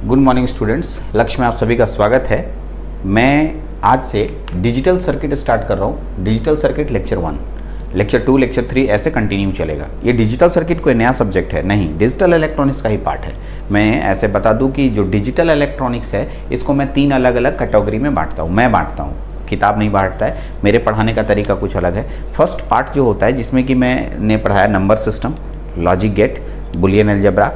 Good morning students, लक्ष्य में आप सभी का स्वागत है। मैं आज से डिजिटल सर्किट स्टार्ट कर रहा हूँ। Digital circuit lecture 1, lecture 2, lecture 3 ऐसे कंटिन्यू चलेगा। ये डिजिटल सर्किट कोई नया सब्जेक्ट है नहीं, डिजिटल इलेक्ट्रॉनिक्स का ही पार्ट है। मैं ऐसे बता दूं कि जो डिजिटल इलेक्ट्रॉनिक्स है इसको मैं 3 अलग अलग कैटेगरी में बांटता हूँ। मैं बांटता हूँ, किताब नहीं बांटता है, मेरे पढ़ाने का तरीका कुछ अलग है। फर्स्ट पार्ट जो होता है जिसमें कि मैंने पढ़ाया number system, logic gate, boolean algebra,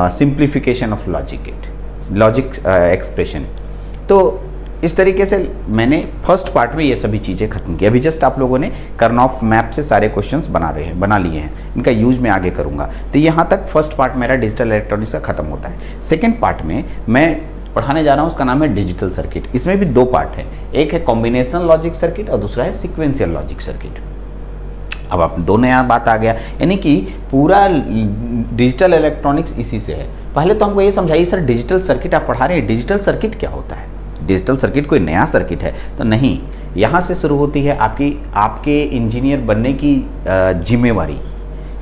simplification of logic gate, logic expression. तो इस तरीके से मैंने फर्स्ट पार्ट में ये सभी चीज़ें खत्म की। अभी जस्ट आप लोगों ने कर्नॉफ मैप से सारे क्वेश्चंस बना लिए हैं, इनका यूज मैं आगे करूंगा। तो यहाँ तक फर्स्ट पार्ट मेरा डिजिटल इलेक्ट्रॉनिक्स का खत्म होता है। सेकेंड पार्ट में मैं पढ़ाने जा रहा हूँ, उसका नाम है डिजिटल सर्किट। इसमें भी 2 पार्ट है, एक है कॉम्बिनेशनल लॉजिक सर्किट और दूसरा है सिक्वेंशियल लॉजिक सर्किट। अब आप दो नया बात आ गया, यानी कि पूरा डिजिटल इलेक्ट्रॉनिक्स इसी से है। पहले तो हमको ये समझाइए सर, डिजिटल सर्किट आप पढ़ा रहे हैं, डिजिटल सर्किट क्या होता है? डिजिटल सर्किट कोई नया सर्किट है तो नहीं। यहाँ से शुरू होती है आपके इंजीनियर बनने की जिम्मेवारी।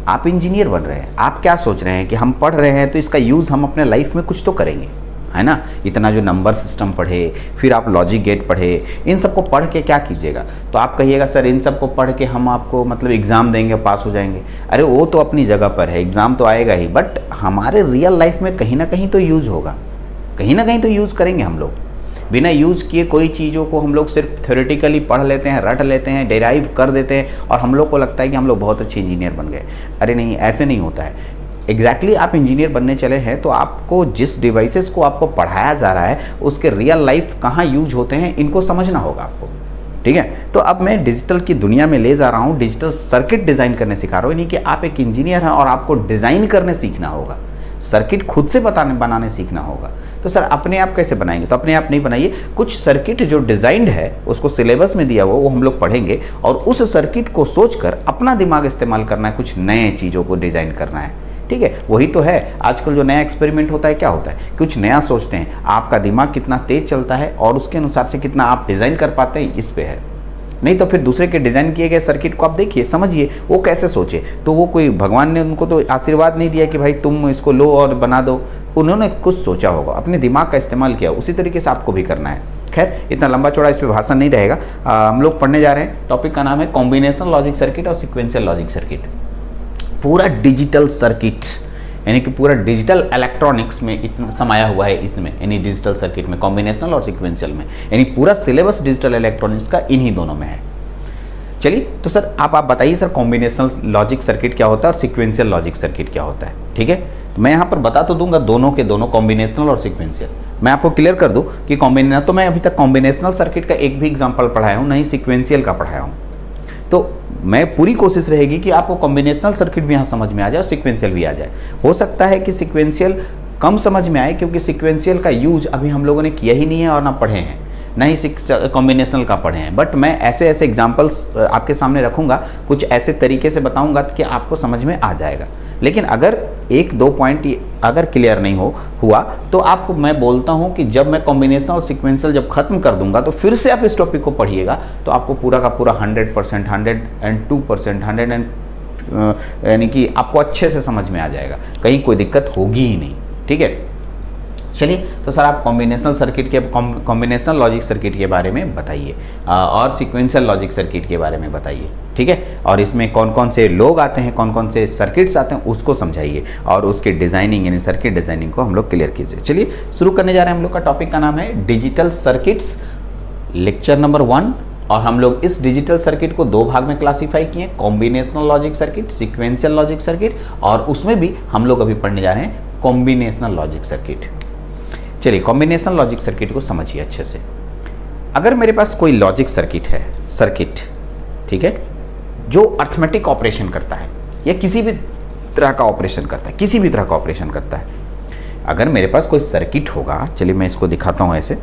आप इंजीनियर बन रहे हैं, आप क्या सोच रहे हैं कि हम पढ़ रहे हैं तो इसका यूज़ हम अपने लाइफ में कुछ तो करेंगे, है ना। इतना जो नंबर सिस्टम पढ़े, फिर आप लॉजिक गेट पढ़े, इन सबको पढ़ के क्या कीजिएगा? तो आप कहिएगा सर इन सबको पढ़ के हम आपको मतलब एग्ज़ाम देंगे, पास हो जाएंगे। अरे वो तो अपनी जगह पर है, एग्ज़ाम तो आएगा ही, बट हमारे रियल लाइफ में कहीं ना कहीं तो यूज़ होगा, कहीं ना कहीं तो यूज़ करेंगे हम लोग। बिना यूज़ किए कोई चीज़ों को हम लोग सिर्फ थ्योरेटिकली पढ़ लेते हैं, रट लेते हैं, डेराइव कर देते हैं और हम लोग को लगता है कि हम लोग बहुत अच्छे इंजीनियर बन गए। अरे नहीं, ऐसे नहीं होता है। एग्जैक्टली आप इंजीनियर बनने चले हैं तो आपको जिस डिवाइसेस को आपको पढ़ाया जा रहा है उसके रियल लाइफ कहाँ यूज होते हैं, इनको समझना होगा आपको, ठीक है। तो अब मैं डिजिटल की दुनिया में ले जा रहा हूँ, डिजिटल सर्किट डिज़ाइन करने सिखा रहा हूँ। यानी कि आप एक इंजीनियर हैं और आपको डिज़ाइन करने सीखना होगा, सर्किट खुद से बनाने सीखना होगा। तो सर अपने आप कैसे बनाएंगे? तो अपने आप नहीं बनाइए, कुछ सर्किट जो डिज़ाइंड है उसको सिलेबस में दिया हुआ वो हम लोग पढ़ेंगे और उस सर्किट को सोचकर अपना दिमाग इस्तेमाल करना है, कुछ नए चीज़ों को डिज़ाइन करना है, ठीक है। वही तो है आजकल जो नया एक्सपेरिमेंट होता है, क्या होता है, कुछ नया सोचते हैं। आपका दिमाग कितना तेज चलता है और उसके अनुसार से कितना आप डिज़ाइन कर पाते हैं, इस पे है। नहीं तो फिर दूसरे के डिज़ाइन किए गए सर्किट को आप देखिए, समझिए वो कैसे सोचे। तो वो कोई भगवान ने उनको तो आशीर्वाद नहीं दिया कि भाई तुम इसको लो और बना दो, उन्होंने कुछ सोचा होगा, अपने दिमाग का इस्तेमाल किया। उसी तरीके से आपको भी करना है। खैर इतना लंबा चौड़ा इस पर भाषण नहीं रहेगा। हम लोग पढ़ने जा रहे हैं, टॉपिक का नाम है कॉम्बिनेशन लॉजिक सर्किट और सिक्वेंशियल लॉजिक सर्किट। पूरा डिजिटल सर्किट यानी कि पूरा डिजिटल इलेक्ट्रॉनिक्स में इतना समाया हुआ है इसमें, यानी डिजिटल सर्किट में, कॉम्बिनेशनल और सिक्वेंशियल में, यानी पूरा सिलेबस डिजिटल इलेक्ट्रॉनिक्स का इन्हीं दोनों में है। चलिए तो सर आप बताइए सर कॉम्बिनेशनल लॉजिक सर्किट क्या होता है और सिक्वेंशियल लॉजिक सर्किट क्या होता है, ठीक है। तो मैं यहाँ पर बता तो दूंगा दोनों के दोनों, कॉम्बिनेशनल और सिक्वेंशियल। मैं आपको क्लियर कर दूँ कि तो मैं अभी तक कॉम्बिनेशनल सर्किट का एक भी एग्जाम्पल पढ़ाया हूँ, नहीं सिक्वेंशियल का पढ़ाया हूँ। तो मैं पूरी कोशिश रहेगी कि आपको कॉम्बिनेशनल सर्किट भी यहाँ समझ में आ जाए और सिक्वेंशियल भी आ जाए। हो सकता है कि सिक्वेंशियल कम समझ में आए क्योंकि सिक्वेंशियल का यूज अभी हम लोगों ने किया ही नहीं है और ना पढ़े हैं, ना ही कॉम्बिनेशनल का पढ़े हैं। बट मैं ऐसे ऐसे एग्जांपल्स आपके सामने रखूंगा, कुछ ऐसे तरीके से बताऊंगा कि आपको समझ में आ जाएगा। लेकिन अगर 1-2 पॉइंट अगर क्लियर नहीं हुआ तो आपको मैं बोलता हूं कि जब मैं कॉम्बिनेशन और सिक्वेंशियल जब खत्म कर दूंगा तो फिर से आप इस टॉपिक को पढ़िएगा तो आपको पूरा का पूरा 100%, 102%, 100 यानी कि आपको अच्छे से समझ में आ जाएगा, कहीं कोई दिक्कत होगी ही नहीं, ठीक है। चलिए तो सर आप कॉम्बिनेशनल सर्किट के कॉम्बिनेशनल लॉजिक सर्किट के बारे में बताइए और सिक्वेंशियल लॉजिक सर्किट के बारे में बताइए, ठीक है। और इसमें कौन कौन से लोग आते हैं, कौन कौन से सर्किट्स आते हैं उसको समझाइए और उसके डिज़ाइनिंग यानी सर्किट डिज़ाइनिंग को हम लोग क्लियर कीजिए। चलिए शुरू करने जा रहे हैं। हम लोग का टॉपिक का नाम है डिजिटल सर्किट्स, लेक्चर नंबर 1। और हम लोग इस डिजिटल सर्किट को 2 भाग में क्लासीफाई किए, combinational logic circuit, sequential logic circuit, और उसमें भी हम लोग अभी पढ़ने जा रहे हैं कॉम्बिनेशनल लॉजिक सर्किट। चलिए कॉम्बिनेशन लॉजिक सर्किट को समझिए अच्छे से। अगर मेरे पास कोई लॉजिक सर्किट है, ठीक है, जो अर्थमेटिक ऑपरेशन करता है या किसी भी तरह का ऑपरेशन करता है, किसी भी तरह का ऑपरेशन करता है, अगर मेरे पास कोई सर्किट होगा, चलिए मैं इसको दिखाता हूं ऐसे,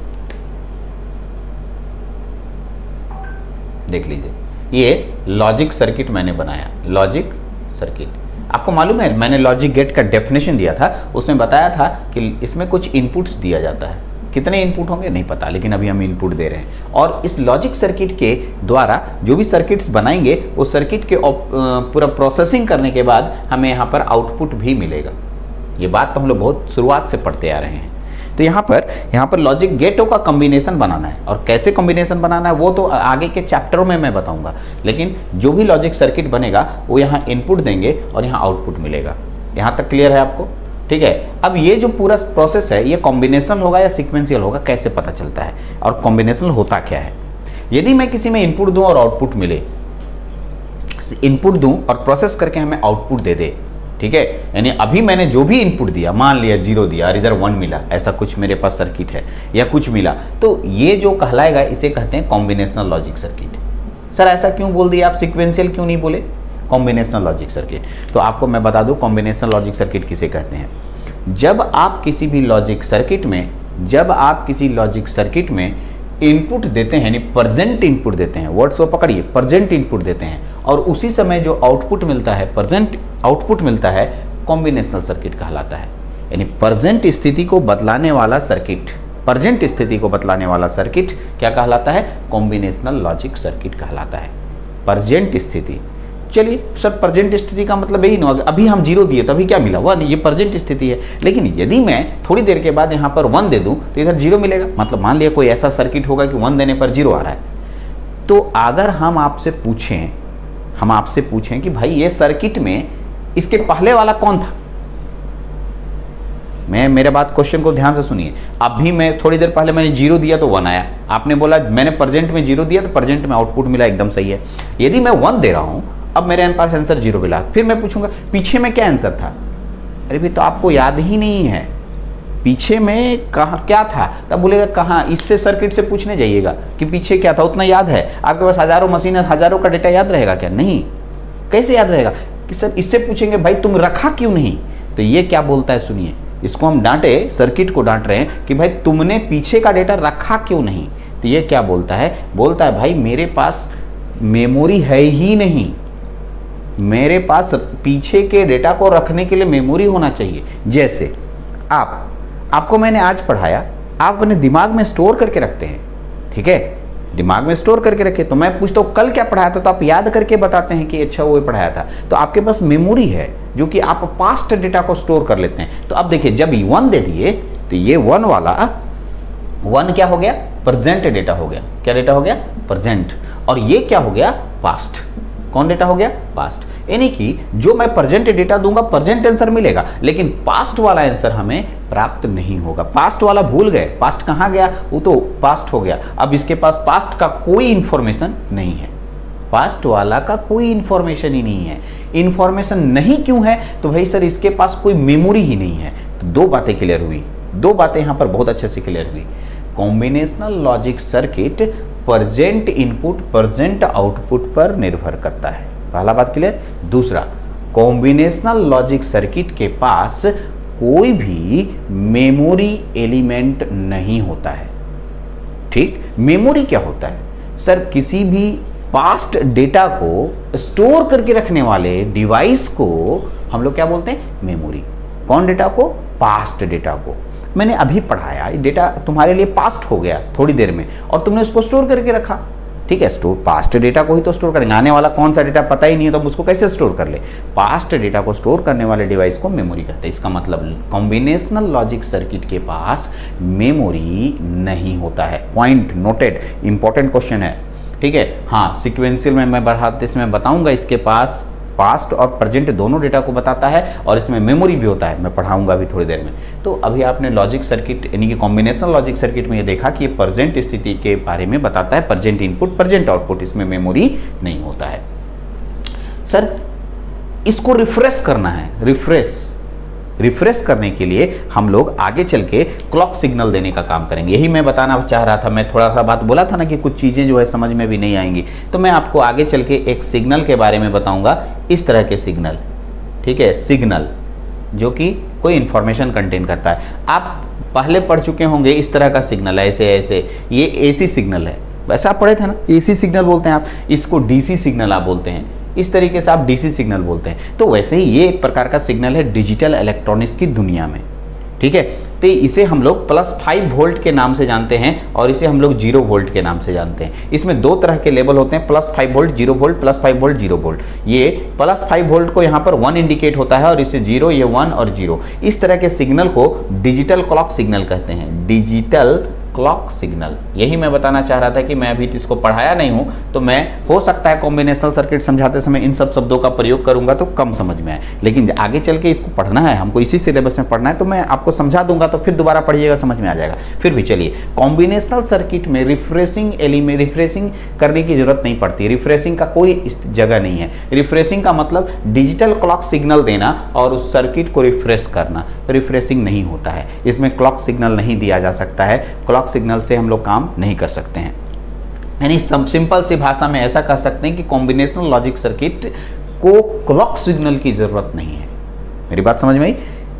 देख लीजिए, ये लॉजिक सर्किट मैंने बनाया, लॉजिक सर्किट। आपको मालूम है मैंने लॉजिक गेट का डेफिनेशन दिया था, उसमें बताया था कि इसमें कुछ इनपुट्स दिया जाता है, कितने इनपुट होंगे नहीं पता, लेकिन अभी हम इनपुट दे रहे हैं और इस लॉजिक सर्किट के द्वारा जो भी सर्किट्स बनाएंगे उस सर्किट के पूरा प्रोसेसिंग करने के बाद हमें यहाँ पर आउटपुट भी मिलेगा। ये बात तो हम लोग बहुत शुरुआत से पढ़ते आ रहे हैं। तो यहाँ पर लॉजिक गेटों का कॉम्बिनेशन बनाना है, और कैसे कॉम्बिनेशन बनाना है वो तो आगे के चैप्टरों में मैं बताऊंगा, लेकिन जो भी लॉजिक सर्किट बनेगा वो यहाँ इनपुट देंगे और यहाँ आउटपुट मिलेगा। यहाँ तक क्लियर है आपको? ठीक है। अब ये जो पूरा प्रोसेस है ये कॉम्बिनेशनल होगा या सीक्वेंशियल होगा, कैसे पता चलता है, और कॉम्बिनेशनल होता क्या है? यदि मैं किसी में इनपुट दूं और आउटपुट मिले, इनपुट दूं और प्रोसेस करके हमें आउटपुट दे दे, ठीक है, यानी अभी मैंने जो भी इनपुट दिया, मान लिया 0 दिया और इधर 1 मिला, ऐसा कुछ मेरे पास सर्किट है या कुछ मिला, तो ये जो कहलाएगा इसे कहते हैं कॉम्बिनेशनल लॉजिक सर्किट। सर ऐसा क्यों बोल दिया आप, सीक्वेंशियल क्यों नहीं बोले? Combinational logic circuit. तो आपको मैं बता दूं कॉम्बिनेशनल लॉजिक सर्किट किसे कहते हैं। जब आप किसी लॉजिक सर्किट में इनपुट देते हैं, यानी प्रेजेंट इनपुट देते हैं, वर्ड्स को पकड़िए, प्रेजेंट इनपुट देते हैं, और उसी समय जो आउटपुट मिलता है, प्रेजेंट आउटपुट मिलता है, कॉम्बिनेशनल सर्किट कहलाता है। यानी प्रेजेंट स्थिति को बदलाने वाला सर्किट, प्रेजेंट स्थिति को बदलाने वाला सर्किट क्या कहलाता है? कॉम्बिनेशनल लॉजिक सर्किट कहलाता है। प्रेजेंट स्थिति, चलिए सर प्रेजेंट स्थिति का मतलब यही ना, अभी हम 0 दिए तभी क्या मिला? 1, ये प्रेजेंट स्थिति है। लेकिन यदि मैं थोड़ी देर के बाद यहाँ पर 1 दे दूं तो इधर 0 मिलेगा, मतलब मान लिया कोई ऐसा सर्किट होगा कि 1 देने पर 0 आ रहा है। तो अगर हम आपसे पूछें कि भाई ये सर्किट में इसके पहले वाला कौन था, मेरे बात क्वेश्चन को ध्यान से सुनिए। अभी मैं थोड़ी देर पहले मैंने 0 दिया तो 1 आया, आपने बोला मैंने प्रेजेंट में 0 दिया तो प्रेजेंट में आउटपुट मिला, एकदम सही है। यदि मैं 1 दे रहा हूं, अब मेरे पास आंसर 0 मिला, फिर मैं पूछूंगा पीछे में क्या आंसर था? अरे भाई तो आपको याद ही नहीं है पीछे में कहाँ क्या था, तब बोलेगा कहाँ, इससे सर्किट से पूछने जाइएगा कि पीछे क्या था, उतना याद है? आपके पास हजारों मशीन है, हजारों का डेटा याद रहेगा क्या? नहीं। कैसे याद रहेगा? कि सर इससे पूछेंगे भाई तुम रखा क्यों नहीं, तो ये क्या बोलता है सुनिए, इसको हम डांटे, सर्किट को डांट रहे हैं कि भाई तुमने पीछे का डेटा रखा क्यों नहीं। तो ये क्या बोलता है? बोलता है भाई मेरे पास मेमोरी है ही नहीं, मेरे पास पीछे के डेटा को रखने के लिए मेमोरी होना चाहिए। जैसे आपको मैंने आज पढ़ाया, आप अपने दिमाग में स्टोर करके रखते हैं, ठीक है, दिमाग में स्टोर करके रखे, तो मैं पूछता हूँ कल क्या पढ़ाया था, तो आप याद करके बताते हैं कि अच्छा वो पढ़ाया था। तो आपके पास मेमोरी है जो कि आप पास्ट डेटा को स्टोर कर लेते हैं। तो अब देखिए जब 1 दे दिए तो ये 1 वाला 1 क्या हो गया? प्रेजेंट डेटा हो गया। क्या डेटा हो गया? प्रेजेंट। और ये क्या हो गया? पास्ट। कौन डेटा हो गया? पास्ट। यानी कि जो मैं प्रेजेंट डेटा दूंगा प्रेजेंट आंसर मिलेगा, लेकिन पास्ट वाला आंसर हमें प्राप्त नहीं होगा। पास्ट वाला भूल गए, पास्ट कहाँ गया? वो तो पास्ट हो गया। अब इसके पास पास्ट का कोई इंफॉर्मेशन नहीं है, पास्ट वाला का कोई इंफॉर्मेशन ही नहीं है। इंफॉर्मेशन नहीं क्यों है? तो भाई सर इसके पास कोई मेमोरी ही नहीं है। तो 2 बातें क्लियर हुई, 2 बातें यहां पर बहुत अच्छे से क्लियर हुई। Combinational logic circuit present input present output पर निर्भर करता है, पहला बात क्लियर। दूसरा, कॉम्बिनेशनल लॉजिक सर्किट के पास कोई भी मेमोरी एलिमेंट नहीं होता है। ठीक, मेमोरी क्या होता है? सर किसी भी पास्ट डेटा को स्टोर करके रखने वाले डिवाइस को हम लोग क्या बोलते हैं? मेमोरी। कौन डेटा को? पास्ट डेटा को। मैंने अभी पढ़ाया, डेटा तुम्हारे लिए पास्ट हो गया थोड़ी देर में और तुमने उसको स्टोर करके रखा, ठीक है, स्टोर पास्ट डेटा को ही तो स्टोर करेंगे, आने वाला कौन सा डेटा पता ही नहीं है तो हम उसको कैसे स्टोर कर ले? पास्ट डेटा को स्टोर करने वाले डिवाइस को मेमोरी कहते हैं। इसका मतलब कॉम्बिनेशनल लॉजिक सर्किट के पास मेमोरी नहीं होता है। पॉइंट नोटेड, इंपॉर्टेंट क्वेश्चन है, ठीक है। हाँ, सिक्वेंशियल में मैं बढ़ाते इसमें बताऊंगा, इसके पास पास्ट और प्रेजेंट दोनों डेटा को बताता है और इसमें मेमोरी भी होता है, मैं पढ़ाऊंगा अभी थोड़ी देर में। तो अभी आपने लॉजिक सर्किट यानी कि कॉम्बिनेशनल लॉजिक सर्किट में ये देखा कि ये प्रेजेंट स्थिति के बारे में बताता है, प्रेजेंट इनपुट प्रेजेंट आउटपुट, इसमें मेमोरी नहीं होता है। सर इसको रिफ्रेश करना है, रिफ्रेश करने के लिए हम लोग आगे चल के क्लॉक सिग्नल देने का काम करेंगे। यही मैं बताना चाह रहा था, मैं थोड़ा सा बात बोला था ना कि कुछ चीज़ें जो है समझ में भी नहीं आएंगी, तो मैं आपको आगे चल के एक सिग्नल के बारे में बताऊंगा, इस तरह के सिग्नल, ठीक है, सिग्नल जो कि कोई इंफॉर्मेशन कंटेन करता है। आप पहले पढ़ चुके होंगे इस तरह का सिग्नल, ऐसे ऐसे, ये एसी सिग्नल है, वैसा आप पढ़े थे ना, एसी सिग्नल बोलते हैं आप, इसको डीसी सिग्नल आप बोलते हैं, इस तरीके से आप डीसी सिग्नल बोलते हैं। तो वैसे ही ये एक प्रकार का सिग्नल है डिजिटल इलेक्ट्रॉनिक्स की दुनिया में, ठीक है। तो इसे हम लोग +5 वोल्ट के नाम से जानते हैं और इसे हम लोग 0 वोल्ट के नाम से जानते हैं। इसमें दो तरह के लेवल होते हैं, +5 वोल्ट 0 वोल्ट, +5 वोल्ट 0 वोल्ट। ये +5 वोल्ट को यहाँ पर 1 इंडिकेट होता है और इसे 0, ये 1 और 0। इस तरह के सिग्नल को डिजिटल क्लॉक सिग्नल कहते हैं, डिजिटल क्लॉक सिग्नल। यही मैं बताना चाह रहा था कि मैं अभी इसको पढ़ाया नहीं हूं, तो मैं हो सकता है कॉम्बिनेशनल सर्किट समझाते समय इन सब शब्दों का प्रयोग करूंगा तो कम समझ में आए, लेकिन आगे चल के इसको पढ़ना है, हमको इसी सिलेबस में पढ़ना है, तो मैं आपको समझा दूंगा तो फिर दोबारा पढ़िएगा, समझ में आ जाएगा। फिर भी चलिए, कॉम्बिनेशनल सर्किट में रिफ्रेशिंग करने की जरूरत नहीं पड़ती, रिफ्रेशिंग का कोई जगह नहीं है। रिफ्रेशिंग का मतलब डिजिटल क्लॉक सिग्नल देना और उस सर्किट को रिफ्रेश करना, तो रिफ्रेशिंग नहीं होता है। इसमें क्लॉक सिग्नल नहीं दिया जा सकता है, क्लॉक सिग्नल से हम लोग काम नहीं कर सकते हैं। यानी सिंपल सी भाषा में ऐसा कह सकते हैं कि कॉम्बिनेशनल लॉजिक सर्किट को क्लॉक सिग्नल की जरूरत नहीं है। मेरी बात समझ में आई?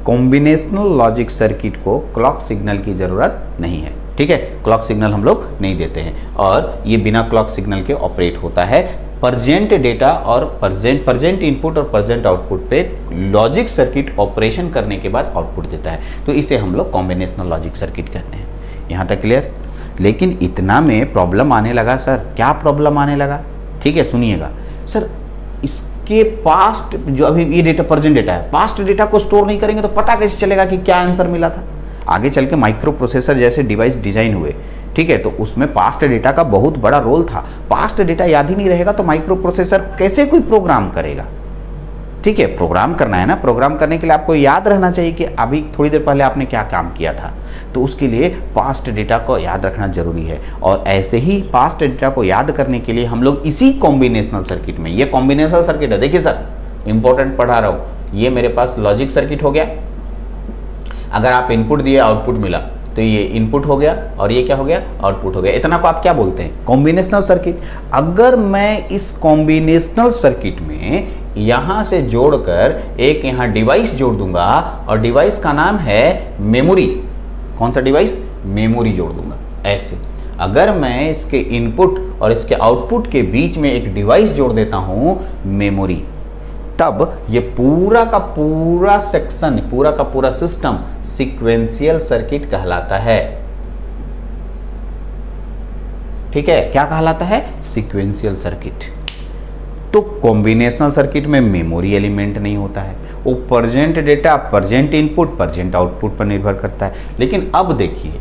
कॉम्बिनेशनल लॉजिक सर्किट को क्लॉक सिग्नल की जरूरत नहीं है, ठीक है। क्लॉक सिग्नल हम लोग नहीं देते हैं और ये बिना क्लॉक सिग्नल के ऑपरेट होता है। परजेंट डेटा और परजेंट इनपुट और परजेंट आउटपुट पे लॉजिक सर्किट ऑपरेशन करने के बाद आउटपुट देता है, तो इसे हम लोग कॉम्बिनेशनल लॉजिक सर्किट कहते हैं। यहाँ तक क्लियर? लेकिन इतना में प्रॉब्लम आने लगा सर। क्या प्रॉब्लम आने लगा? ठीक है, सुनिएगा सर। इसके पास्ट जो अभी ये डेटा प्रेजेंट डेटा है, पास्ट डेटा को स्टोर नहीं करेंगे तो पता कैसे चलेगा कि क्या आंसर मिला था? आगे चल के माइक्रो प्रोसेसर जैसे डिवाइस डिजाइन हुए, ठीक है, तो उसमें पास्ट डेटा का बहुत बड़ा रोल था। पास्ट डेटा याद ही नहीं रहेगा तो माइक्रो प्रोसेसर कैसे कोई प्रोग्राम करेगा? ठीक है, प्रोग्राम करना है ना, प्रोग्राम करने के लिए आपको याद रहना चाहिए कि अभी थोड़ी देर पहले आपने क्या काम किया था, तो उसके लिए पास्ट डेटा को याद रखना जरूरी है। और ऐसे ही पास्ट डेटा को याद करने के लिए हम लोग इसी कॉम्बिनेशनल सर्किट में, ये कॉम्बिनेशनल सर्किट है, देखिए सर इंपॉर्टेंट पढ़ा रहा हूं, ये मेरे पास लॉजिक सर्किट हो गया। अगर आप इनपुट दिए आउटपुट मिला तो ये इनपुट हो गया और ये क्या हो गया? आउटपुट हो गया। इतना को आप क्या बोलते हैं? Combinational circuit. अगर मैं इस कॉम्बिनेशनल सर्किट में यहां से जोड़कर एक यहां डिवाइस जोड़ दूंगा और डिवाइस का नाम है मेमोरी। कौन सा डिवाइस? मेमोरी जोड़ दूंगा। ऐसे अगर मैं इसके इनपुट और इसके आउटपुट के बीच में एक डिवाइस जोड़ देता हूं, मेमोरी, तब ये पूरा का पूरा सेक्शन, पूरा का पूरा सिस्टम सीक्वेंशियल सर्किट कहलाता है। ठीक है, क्या कहलाता है? Sequential circuit. तो कॉम्बिनेशनल सर्किट में मेमोरी एलिमेंट नहीं होता है, वो present data, present input, present output पर निर्भर करता है। लेकिन अब देखिए,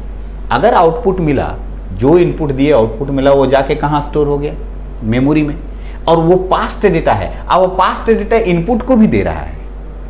अगर आउटपुट मिला, जो इनपुट दिए आउटपुट मिला, वो जाके कहाँ स्टोर हो गया? मेमोरी में। और वो पास्ट डेटा है। अब वो पास्ट डेटा इनपुट को भी दे रहा है,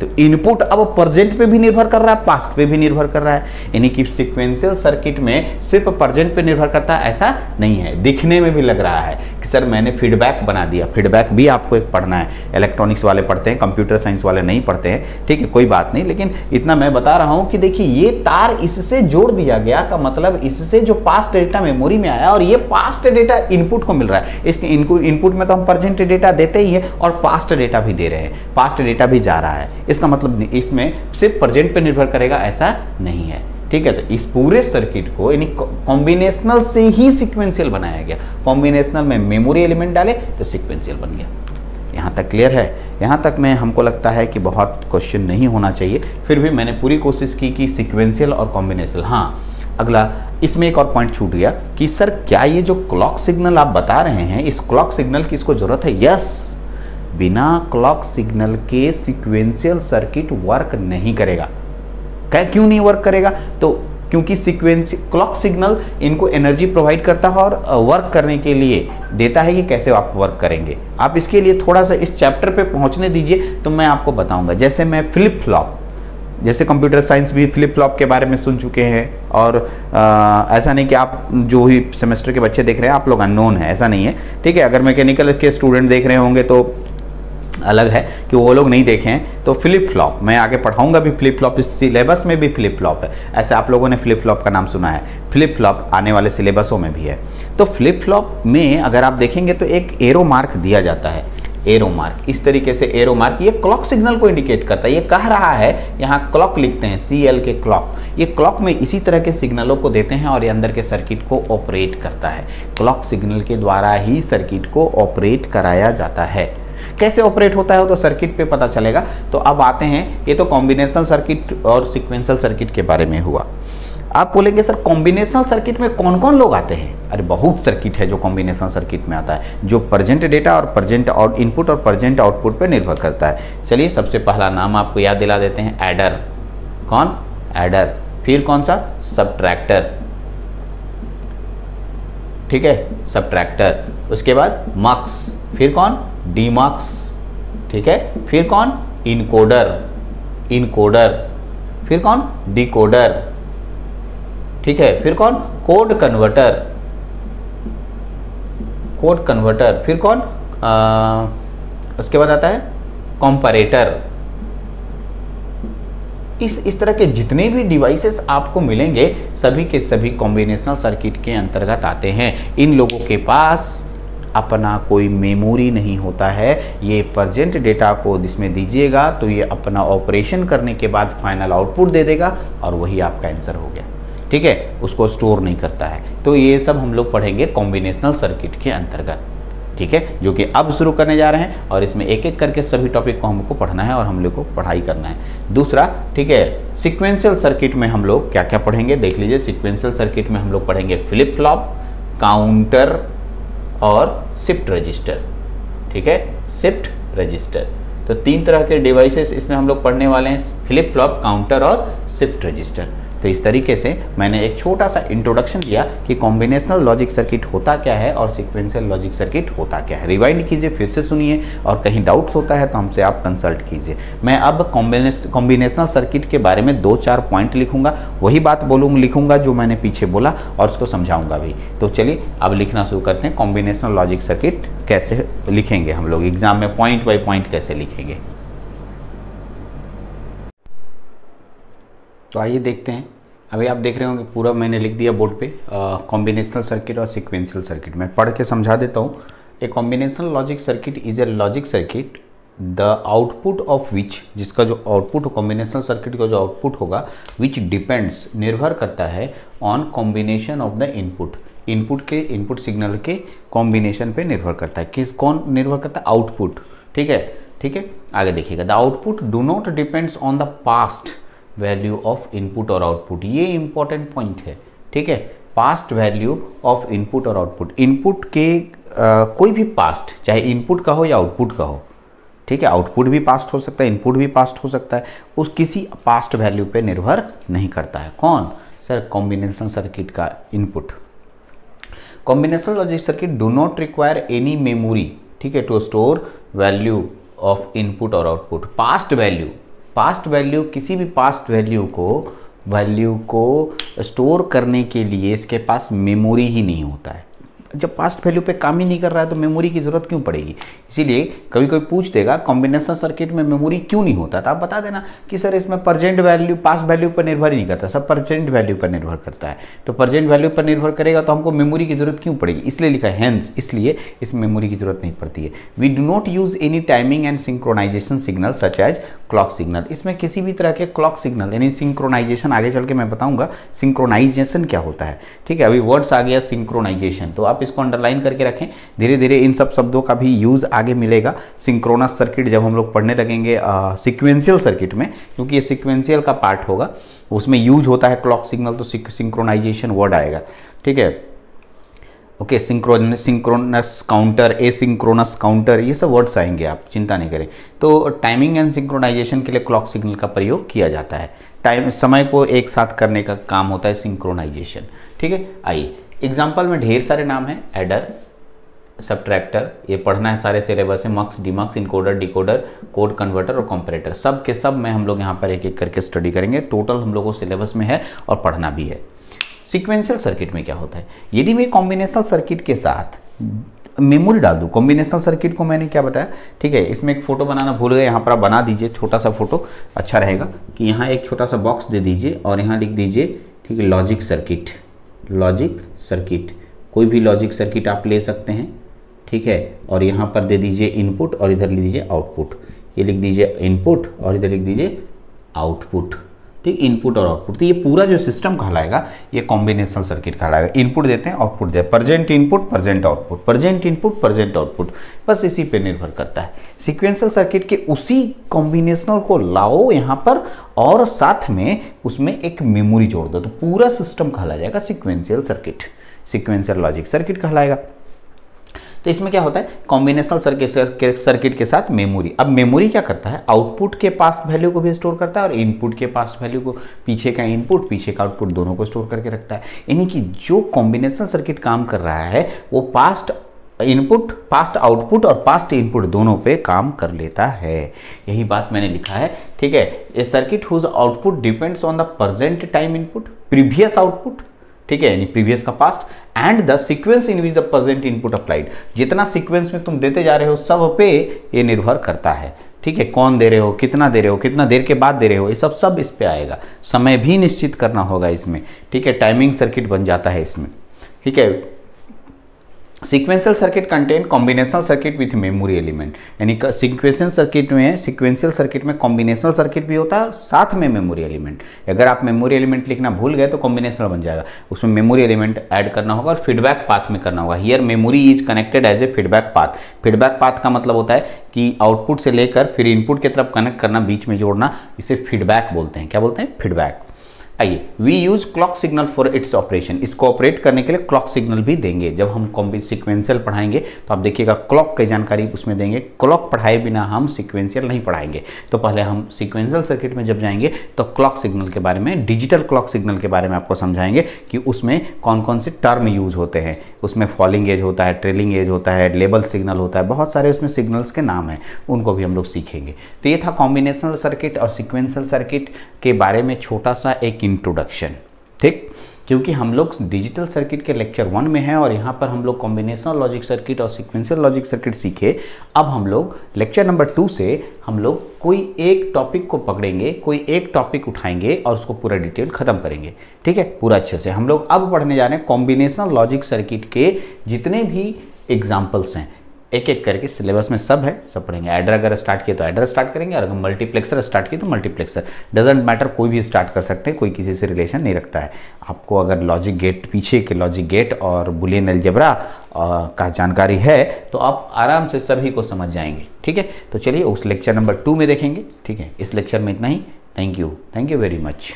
तो इनपुट अब प्रेजेंट पे भी निर्भर कर रहा है, पास्ट पे भी निर्भर कर रहा है। यानी कि सीक्वेंशियल सर्किट में सिर्फ प्रेजेंट पे निर्भर करता है ऐसा नहीं है। दिखने में भी लग रहा है कि सर मैंने फीडबैक बना दिया। फीडबैक भी आपको एक पढ़ना है, इलेक्ट्रॉनिक्स वाले पढ़ते हैं, कंप्यूटर साइंस वाले नहीं पढ़ते हैं, ठीक है, कोई बात नहीं। लेकिन इतना मैं बता रहा हूं कि देखिए ये तार इससे जोड़ दिया गया का मतलब इससे जो पास्ट डेटा मेमोरी में आया और ये पास्ट डेटा इनपुट को मिल रहा है। इसके इनपुट में तो हम प्रेजेंट डेटा देते ही है और पास्ट डेटा भी दे रहे हैं, पास्ट डेटा भी जा रहा है। इसका मतलब इसमें सिर्फ प्रेजेंट पे निर्भर करेगा ऐसा नहीं है, ठीक है। तो इस पूरे सर्किट को यानी कॉम्बिनेशनल से ही सीक्वेंशियल बनाया गया। कॉम्बिनेशनल में मेमोरी एलिमेंट डाले तो सीक्वेंशियल बन गया। यहाँ तक क्लियर है? यहाँ तक में हमको लगता है कि बहुत क्वेश्चन नहीं होना चाहिए, फिर भी मैंने पूरी कोशिश की कि सीक्वेंशियल और कॉम्बिनेशनल। हाँ, अगला इसमें एक और पॉइंट छूट गया कि सर क्या ये जो क्लॉक सिग्नल आप बता रहे हैं, इस क्लॉक सिग्नल की इसको जरूरत है? यस, बिना क्लॉक सिग्नल के सीक्वेंशियल सर्किट वर्क नहीं करेगा। क्यों नहीं वर्क करेगा? तो क्योंकि क्लॉक सिग्नल इनको एनर्जी प्रोवाइड करता है और वर्क करने के लिए देता है कि कैसे आप वर्क करेंगे। आप इसके लिए थोड़ा सा इस चैप्टर पे पहुंचने दीजिए तो मैं आपको बताऊंगा। जैसे मैं फ्लिप फ्लॉप, जैसे कंप्यूटर साइंस भी फ्लिप फ्लॉप के बारे में सुन चुके हैं और ऐसा नहीं कि आप जो ही सेमेस्टर के बच्चे देख रहे हैं आप लोग अननोन है, ऐसा नहीं है, ठीक है। अगर मैकेनिकल के स्टूडेंट देख रहे होंगे तो अलग है कि वो लोग नहीं देखे हैं। तो फ्लिप फ्लॉप मैं आगे पढ़ाऊंगा भी, फ्लिप फ्लॉप इस सिलेबस में भी फ्लिप फ्लॉप है। ऐसे आप लोगों ने फ्लिप फ्लॉप का नाम सुना है, फ्लिप फ्लॉप आने वाले सिलेबसों में भी है। तो फ्लिप फ्लॉप में अगर आप देखेंगे तो एक एरो मार्क दिया जाता है, एरो मार्क, इस तरीके से एरो मार्क, ये क्लॉक सिग्नल को इंडिकेट करता है। ये कह रहा है, यहाँ क्लॉक लिखते हैं, CL के क्लॉक, ये क्लॉक में इसी तरह के सिग्नलों को देते हैं और ये अंदर के सर्किट को ऑपरेट करता है। क्लॉक सिग्नल के द्वारा ही सर्किट को ऑपरेट कराया जाता है। कैसे ऑपरेट होता है वो तो सर्किट पे पता चलेगा। तो अब आते हैं, ये तो कॉम्बिनेशनल सर्किट और सीक्वेंशियल सर्किट के बारे में हुआ। आप बोलेंगे सर कॉम्बिनेशनल सर्किट में कौन कौन लोग आते हैं? अरे बहुत सर्किट है जो कॉम्बिनेशनल सर्किट में आता है, जो प्रेजेंट डेटा और प्रेजेंट इनपुट और प्रेजेंट आउटपुट पर निर्भर करता है। चलिए सबसे पहला नाम आपको याद दिला देते हैं, एडर। कौन? एडर। फिर कौन सा? सबट्रैक्टर, ठीक है, सबट्रैक्टर। उसके बाद मक्स, फिर कौन? डीमक्स, ठीक है। फिर कौन? Encoder, encoder. फिर कौन? डिकोडर, ठीक है। फिर कौन? Code converter, code converter. फिर कौन? उसके बाद आता है कंपैरेटर। इस तरह के जितने भी डिवाइसेस आपको मिलेंगे सभी के सभी कॉम्बिनेशनल सर्किट के अंतर्गत आते हैं। इन लोगों के पास अपना कोई मेमोरी नहीं होता है, ये प्रेजेंट डेटा को इसमें दीजिएगा तो ये अपना ऑपरेशन करने के बाद फाइनल आउटपुट दे देगा और वही आपका आंसर हो गया, ठीक है, उसको स्टोर नहीं करता है। तो ये सब हम लोग पढ़ेंगे कॉम्बिनेशनल सर्किट के अंतर्गत, ठीक है, जो कि अब शुरू करने जा रहे हैं और इसमें एक एक करके सभी टॉपिक को हमको पढ़ना है और हम लोग को पढ़ाई करना है। दूसरा, ठीक है, सीक्वेंशियल सर्किट में हम लोग क्या क्या पढ़ेंगे देख लीजिए। सीक्वेंशियल सर्किट में हम लोग पढ़ेंगे फ्लिप फ्लॉप, काउंटर और शिफ्ट रजिस्टर, ठीक है, शिफ्ट रजिस्टर। तो तीन तरह के डिवाइसेस इसमें हम लोग पढ़ने वाले हैं, फ्लिप फ्लॉप, काउंटर और शिफ्ट रजिस्टर। तो इस तरीके से मैंने एक छोटा सा इंट्रोडक्शन दिया कि कॉम्बिनेशनल लॉजिक सर्किट होता क्या है और सीक्वेंशियल लॉजिक सर्किट होता क्या है। रिवाइंड कीजिए, फिर से सुनिए, और कहीं डाउट्स होता है तो हमसे आप कंसल्ट कीजिए। मैं अब कॉम्बिनेशनल सर्किट के बारे में 2-4 पॉइंट लिखूंगा, वही बात लिखूंगा जो मैंने पीछे बोला और उसको समझाऊंगा भी। तो चलिए अब लिखना शुरू करते हैं। कॉम्बिनेशनल लॉजिक सर्किट कैसे लिखेंगे हम लोग एग्जाम में, पॉइंट बाई पॉइंट कैसे लिखेंगे। तो आइए देखते हैं। अभी आप देख रहे होंगे पूरा मैंने लिख दिया बोर्ड पे कॉम्बिनेशनल सर्किट और सीक्वेंशियल सर्किट। मैं पढ़ के समझा देता हूँ। A combinational logic circuit is a logic circuit the output of which, जिसका जो आउटपुट कॉम्बिनेशनल सर्किट का जो आउटपुट होगा, विच डिपेंड्स, निर्भर करता है, on combination of the input, input signal के कॉम्बिनेशन पे निर्भर करता है। कौन निर्भर करता है? आउटपुट, ठीक है, ठीक है। आगे देखिएगा, the output do not depends on the past value of input और आउटपुट। ये इंपॉर्टेंट पॉइंट है, ठीक है, पास्ट वैल्यू ऑफ इनपुट और आउटपुट। इनपुट के कोई भी पास्ट, चाहे इनपुट का हो या आउटपुट का हो, ठीक है, आउटपुट भी पास्ट हो सकता है, इनपुट भी पास्ट हो सकता है, उस किसी पास्ट वैल्यू पे निर्भर नहीं करता है। कौन? सर कॉम्बिनेशनल सर्किट का input. Combinational logic circuit do not require any memory, ठीक है, to store value of input और आउटपुट। पास्ट वैल्यू किसी भी पास्ट वैल्यू को स्टोर करने के लिए इसके पास मेमोरी ही नहीं होता है। जब पास्ट वैल्यू पे काम ही नहीं कर रहा है तो मेमोरी की जरूरत क्यों पड़ेगी? इसीलिए कभी कोई पूछ देगा कॉम्बिनेशन सर्किट में मेमोरी क्यों नहीं होता, तो आप बता देना कि सर इसमें प्रेजेंट वैल्यू पास्ट वैल्यू पर निर्भर ही नहीं करता, सब प्रेजेंट वैल्यू पर निर्भर करता है। तो प्रेजेंट वैल्यू पर निर्भर करेगा तो हमको मेमोरी की जरूरत क्यों पड़ेगी, इसलिए लिखा है हेंस, इसलिए इस मेमोरी की जरूरत नहीं पड़ती है। We do not use any timing and synchronization signal such as clock signal. इसमें किसी भी तरह के क्लॉक सिग्नल यानी सिंक्रोनाइजेशन, आगे चल के मैं बताऊंगा सिंक्रोनाइजेशन क्या होता है, ठीक है। अभी वर्ड्स आ गया सिंक्रोनाइजेशन, तो आप इसको अंडरलाइन करके रखें। धीरे धीरे इन सब शब्दों का भी यूज आगे मिलेगा। सिंक्रोनस सर्किट जब हम लोग पढ़ने लगेंगे सीक्वेंशियल सर्किट में, क्योंकि ये सीक्वेंशियल का पार्ट होगा, उसमें यूज होता है क्लॉक सिग्नल, तो सिंक्रोनाइजेशन वर्ड आएगा, ठीक है। Okay, synchronous counter, asynchronous counter, ये सब वर्ड्स आएंगे, आप चिंता नहीं करें। तो टाइमिंग एंड सिंक्रोनाइजेशन के लिए क्लॉक सिग्नल का प्रयोग किया जाता है। समय को एक साथ करने का काम होता है सिंक्रोनाइजेशन, ठीक है। आइए एग्जाम्पल में ढेर सारे नाम हैं, एडर, सबट्रैक्टर, ये पढ़ना है सारे सिलेबस है, mux, demux, encoder, decoder, code converter और कंपैरेटर, सब के सब में हम लोग यहाँ पर एक एक करके स्टडी करेंगे। टोटल हम लोगों को सिलेबस में है और पढ़ना भी है। सीक्वेंशियल सर्किट में क्या होता है? यदि मैं कॉम्बिनेशनल सर्किट के साथ मेमोरी डाल दूँ, कॉम्बिनेशनल सर्किट को मैंने क्या बताया, ठीक है, इसमें एक फोटो बनाना भूल गए, यहाँ पर आप बना दीजिए छोटा सा फोटो, अच्छा रहेगा कि यहाँ एक छोटा सा बॉक्स दे दीजिए और यहाँ लिख दीजिए, ठीक है, लॉजिक सर्किट। लॉजिक सर्किट, कोई भी लॉजिक सर्किट आप ले सकते हैं, ठीक है, और यहाँ पर दे दीजिए इनपुट और इधर लिख दीजिए आउटपुट। ये लिख दीजिए इनपुट और इधर लिख दीजिए आउटपुट, ठीक, इनपुट और आउटपुट। तो ये पूरा जो सिस्टम कहलाएगा ये कॉम्बिनेशनल सर्किट कहलाएगा। इनपुट देते हैं, आउटपुट देते हैं, present input present output, present input present output, बस इसी पे निर्भर करता है। सीक्वेंशियल सर्किट के उसी कॉम्बिनेशनल को लाओ यहाँ पर और साथ में उसमें एक मेमोरी जोड़ दो तो पूरा सिस्टम कहलाया जाएगा sequential circuit, sequential logic circuit कहलाएगा। तो इसमें क्या होता है, कॉम्बिनेशनल सर्किट के साथ मेमोरी। अब मेमोरी क्या करता है, आउटपुट के पास वैल्यू को भी स्टोर करता है और इनपुट के पास वैल्यू को, पीछे का इनपुट पीछे का आउटपुट दोनों को स्टोर करके रखता है। यानी कि जो कॉम्बिनेशनल सर्किट काम कर रहा है वो पास्ट इनपुट, पास्ट आउटपुट और पास्ट इनपुट दोनों पे काम कर लेता है। यही बात मैंने लिखा है, ठीक है। A circuit whose output depends on the present time input, previous output, ठीक है, यानी प्रीवियस का past, and the sequence in which the present input applied. जितना सीक्वेंस में तुम देते जा रहे हो सब पे ये निर्भर करता है, ठीक है। कौन दे रहे हो, कितना दे रहे हो, कितना देर के बाद दे रहे हो, ये सब इस पे आएगा। समय भी निश्चित करना होगा इसमें, ठीक है। टाइमिंग सर्किट बन जाता है इसमें, ठीक है। Sequential circuit contain combinational circuit with memory element, यानी सीक्वेंशियल सर्किट में कॉम्बिनेशनल सर्किट भी होता है साथ में मेमोरी एलिमेंट। अगर आप मेमोरी एलिमेंट लिखना भूल गए तो कॉम्बिनेशनल बन जाएगा, उसमें मेमोरी एलिमेंट ऐड करना होगा और फीडबैक पाथ में करना होगा। Here memory is connected as a feedback path. Feedback path का मतलब होता है कि आउटपुट से लेकर फिर इनपुट की तरफ कनेक्ट करना, बीच में जोड़ना, इसे फीडबैक बोलते हैं। क्या बोलते हैं, फीडबैक। आइए, we use clock signal for its operation. इसको ऑपरेट करने के लिए क्लॉक सिग्नल भी देंगे। जब हम सीक्वेंशियल पढ़ाएंगे तो आप देखिएगा क्लॉक की जानकारी उसमें देंगे। क्लॉक पढ़ाए बिना हम सीक्वेंशियल नहीं पढ़ाएंगे। तो पहले हम सीक्वेंशियल सर्किट में जब जाएंगे तो क्लॉक सिग्नल के बारे में, डिजिटल क्लॉक सिग्नल के बारे में आपको समझाएंगे कि उसमें कौन कौन से टर्म यूज होते हैं। उसमें फॉलिंग एज होता है, ट्रेलिंग एज होता है, लेबल सिग्नल होता है, बहुत सारे उसमें सिग्नल्स के नाम हैं, उनको भी हम लोग सीखेंगे। तो ये था कॉम्बिनेशनल सर्किट और सीक्वेंशियल सर्किट के बारे में छोटा सा एक इंट्रोडक्शन, ठीक। क्योंकि हम लोग डिजिटल सर्किट के लेक्चर 1 में हैं और यहाँ पर हम लोग कॉम्बिनेशनल लॉजिक सर्किट और सीक्वेंशियल लॉजिक सर्किट सीखे। अब हम लोग लेक्चर नंबर 2 से हम लोग कोई एक टॉपिक को पकड़ेंगे, कोई एक टॉपिक उठाएंगे और उसको पूरा डिटेल खत्म करेंगे, ठीक है, पूरा अच्छे से। हम लोग अब पढ़ने जा रहे हैं कॉम्बिनेशनल लॉजिक सर्किट के जितने भी एग्जाम्पल्स हैं, एक एक करके सिलेबस में सब है, सब पढ़ेंगे। एडर अगर स्टार्ट किए तो एडर स्टार्ट करेंगे और अगर मल्टीप्लेक्सर स्टार्ट किए तो मल्टीप्लेक्सर, डजेंट मैटर, कोई भी स्टार्ट कर सकते हैं, कोई किसी से रिलेशन नहीं रखता है। आपको अगर लॉजिक गेट, पीछे के लॉजिक गेट और बुलियन अलजेब्रा का जानकारी है तो आप आराम से सभी को समझ जाएंगे, ठीक है। तो चलिए उस लेक्चर नंबर 2 में देखेंगे, ठीक है। इस लेक्चर में इतना ही। Thank you very much.